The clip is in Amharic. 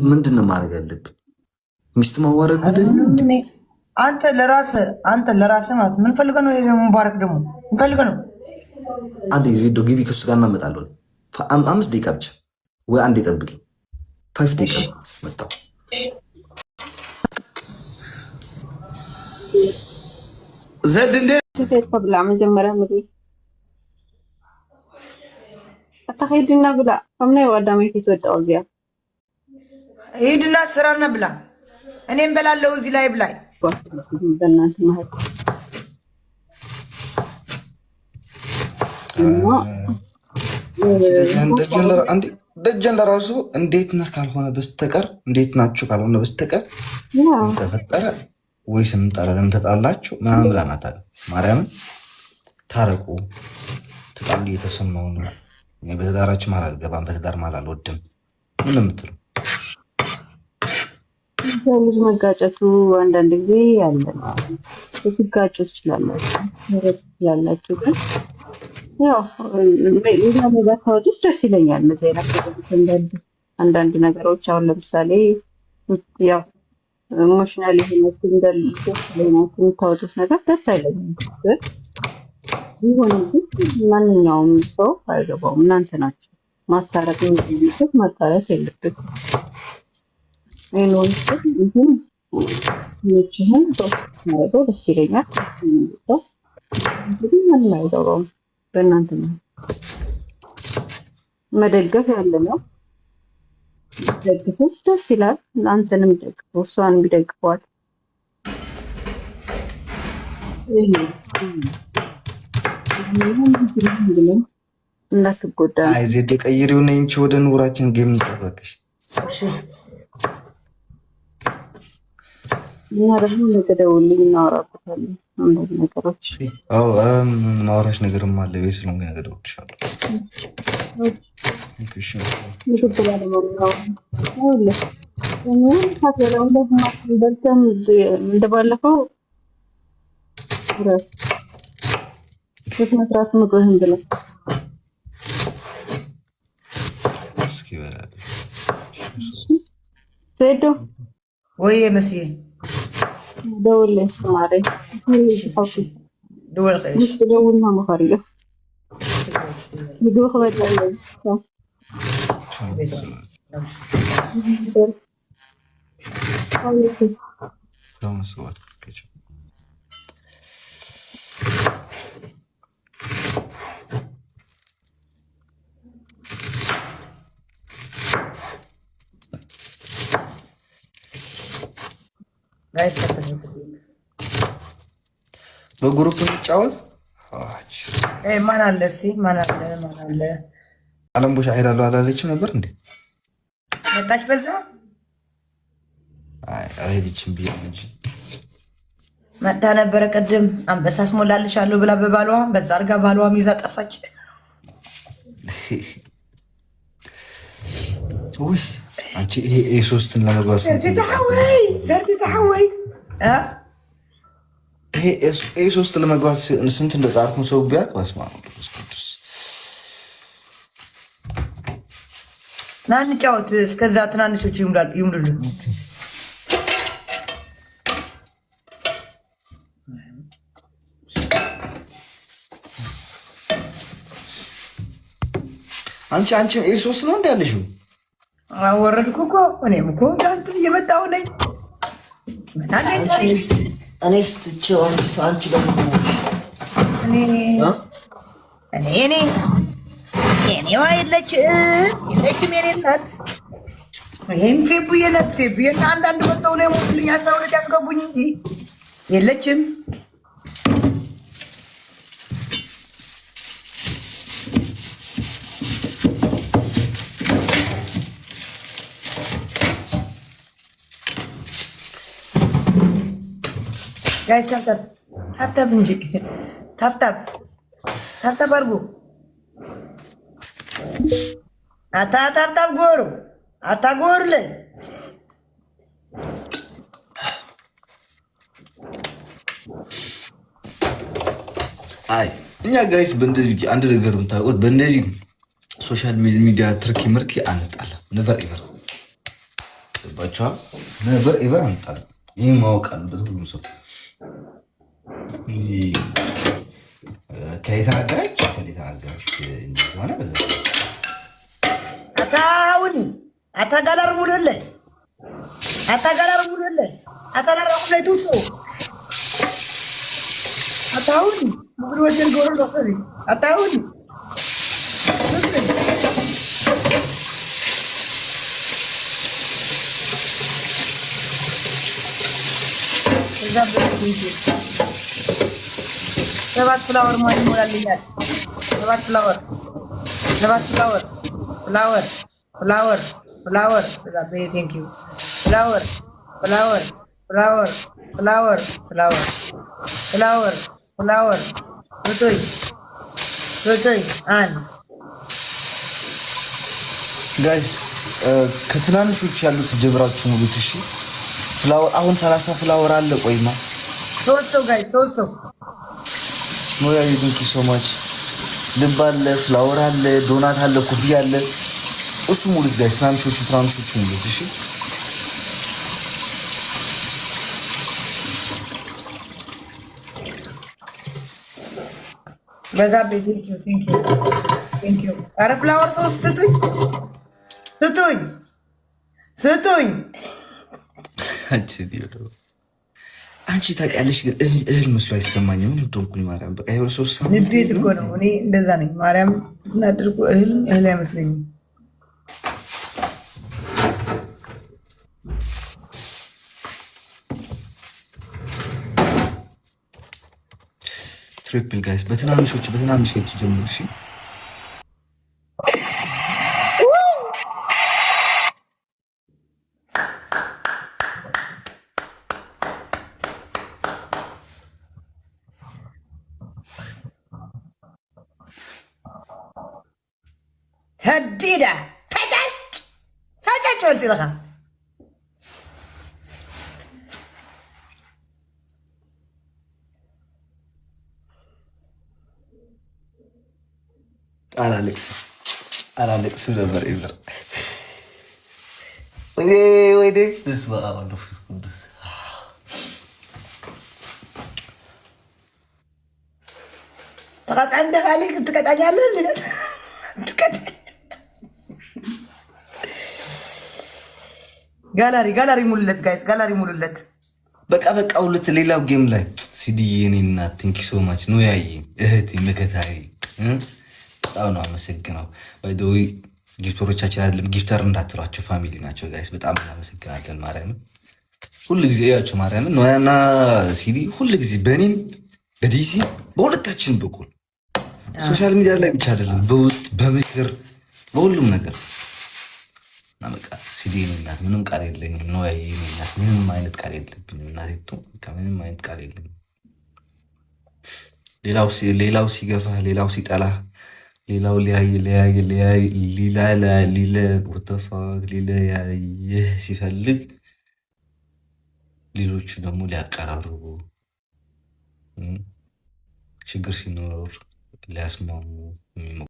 ምንድነው ማድረግ ያለብኝ? ሚስት ማዋረድ አንተ ለራስህ ማለት ምን ፈልገህ ነው? ሙባረክ ደግሞ ምን ፈልገህ ነው? አንዴ ዜዶ ግቢ ከሱ ጋር እናመጣለን። 5 ደቂቃ ብቻ ወይ አንዴ ጠብቂኝ። 5 ደቂቃ መጣሁ። ዘድ እንደ ብላ መጀመሪያ ምግብ አታሄድና ብላ ከምናይ ዋዳሜ ፊት ወጣው እዚያ ሂድና ስራና ብላ። እኔም በላለው እዚህ ላይ ብላይ በእናንተ ማለት ደጀን ለራሱ እንዴት ነህ ካልሆነ በስተቀር እንዴት ናችሁ ካልሆነ በስተቀር ተፈጠረ ወይስ እንጣላለን ተጣላችሁ ምናምን ብላ ናታል። ማርያምን ታረቁ ተጣሉ እየተሰማው ነው። በትዳራችን ማለት አልገባም፣ በትዳር ማለት አልወድም። ምን የምትለው ልጅ መጋጨቱ አንዳንድ ጊዜ ያለ ሲጋጩ ይችላላችሁ ግን ያው ሌላ ነገር ታወጡት ደስ ይለኛል። መዘይና አንዳንድ ነገሮች አሁን ለምሳሌ ያው ኢሞሽናል የሆነ ሲንደል ታወጡት ነገር ደስ አይለኝም። ቢሆንም ግን ማንኛውም ሰው አይገባውም። እናንተ ናችሁ ማሳረቅ የሚችሉት ማጣላት የለበት አይኖርም። ይህን ማረገው ደስ ይለኛል። እንግዲህ ምንም አይገባውም። በእናንተ ነው መደገፍ ያለ ነው። ደግፎች ደስ ይላል። አንተንም ደግፎ እሷን ቢደግፏት እንዳትጎዳ። አይ ዜድ ቀይሪው ነኝ እንጂ ወደ ኑራችን ጌም እንጠበቅሽ እና ደግሞ ነገ ደውልልኝ እናወራበታለን አንዳንድ ነገሮች። አዎ ማውራሽ ነገርም አለ ቤት ስለሆነ ነገ እደውልልሻለሁ። እንደባለፈው መስራት ምግብህን ብለው እስኪ በላል ዜዶ ወይ መስዬ ደውልልኝ ስማረኝ ደውልና መኸሪዮ ምግብ ክበላለኝ በግሩፕ እንጫወት። ማን አለ እስኪ ማን አለ? አለም ቦሻ ሄዳለሁ አላለችም ነበር እንዴ? መጣች በዛ? አይ አልሄደችም ብዬ እንጂ መጣ ነበረ ቅድም። አንበሳ አስሞላልሻለሁ ብላ በባሏ በዛ አድርጋ ባሏም ይዛ ጠፋች። ውይ አንቺ ይሄ ኤ3ን ለመግባት ሰርቲ ተሐወይ ይሄ ኤ3 ለመግባት ስንት እንደጣርኩ ሰው ቢያቅ በስመ አብ ወመንፈስ ቅዱስ። ና እንጫወት። እስከዛ ትናንሾቹ ይሙሉልን። አንቺ ኤ3 ነው እንደ ያለሽው? ወረድኩ እኮ እኔም እኮ ዳንት እየመጣሁ ነኝ። እኔ ስትቼው አንቺ ደግሞ እኔዋ የለችም የኔ እናት። ይሄም ፌቡዬ ናት። ፌቡዬና አንዳንድ መጥተው ነው የሞቱልኝ። 12 ያስገቡኝ እንጂ የለችም። ጋይስ ታፕታፕ እንጂ ታፕታፕ አድርጉ። ታፕታፕ ጎሩ አታጎርለ አይ እኛ ጋይስ በእንደዚህ አንድ ነገር የምታውቁት በእንደዚህ ሶሻል ሚዲያ ትርኪ ምርኪ አንጣላ ነቨር ኤቨር ገባችኋ? ነበር ኤቨር አንጣል። ይህን ማወቅ አለበት ሁሉም ሰው። ከየተናገረች እንደሆነ በዛ አታውኒ አታጋላር ሙሉለ አታላራ ሁለቱ አታውኒ ሙሉ ወጀል ጎሮ ነው አታውኒ ሰባት ፍላወር ማን ይሞላልኛል? ሰባት ፍላወር ቴንክ ዩ ፍላወር ቶቶይ አንድ ጋይስ ከትናንሾች ያሉት ጀምራችሁ ሙሉት። እሺ ፍላወር አሁን 30 ፍላወር አለ። ቆይማ ሶስት ሰው ኖያ ቴንክ ዩ ሶ ማች። ልብ አለ፣ ፍላወር አለ፣ ዶናት አለ፣ ኮፍያ አለ። እሱ ሙሉት ጋይስ፣ ትናንሾቹ ሙሉት። እሺ በዛ ቴንክ ዩ ኧረ ፍላወር ሶስት ስጡኝ። አንቺ ታውቂያለሽ፣ ግን እህል መስሎ አይሰማኝም። ምን እንደሆንኩኝ ማርያም፣ በቃ ይኸው 3 ሳምንት ንዴት እኮ ነው። እኔ እንደዛ ነኝ ማርያም። እናድርጉ እህል አይመስለኝም። ትሪፕል ጋይስ፣ በትናንሾች ጀምሩ። እሺ هدينا فتك ورسي لها አላለቅስ ነበር ይብር ወይኔ በስመ አብ ወመንፈስ ቅዱስ። ተቀጣ እንደፋለህ ትቀጣኛለህ። ጋላሪ ሙሉለት ጋይስ፣ ጋላሪ ሙሉለት። በቃ ሁለት ሌላው ጌም ላይ ሲዲዬ የኔ እናት ቴንክ ዩ ሶ ማች ነው ያይ እህቴ መከታዬ በጣም ነው አመሰግነው። ባይ ዘ ዌይ ጊፍተሮቻችን አይደለም ጊፍተር እንዳትሏቸው ፋሚሊ ናቸው ጋይስ። በጣም እናመሰግናለን። ማርያምን ሁልጊዜ ያቸው ማርያምን ኖያና ሲዲ ሁልጊዜ በእኔም በዲሲ በሁለታችን በኩል ሶሻል ሚዲያ ላይ ብቻ አይደለም በውስጥ በምክር በሁሉም ነገር ናመቃ ሲዲ የኔ እናት ምንም ቃል የለኝም። ኖያ የኔ እናት ምንም አይነት ቃል የለብኝም። እናቴቱ ከምንም አይነት ቃል የለኝም። ሌላው ሲገፋ ሌላው ሲጠላ ሌላው ሊለያይ ሲፈልግ ሌሎቹ ደግሞ ሊያቀራርቡ ችግር ሲኖር ሊያስማሙ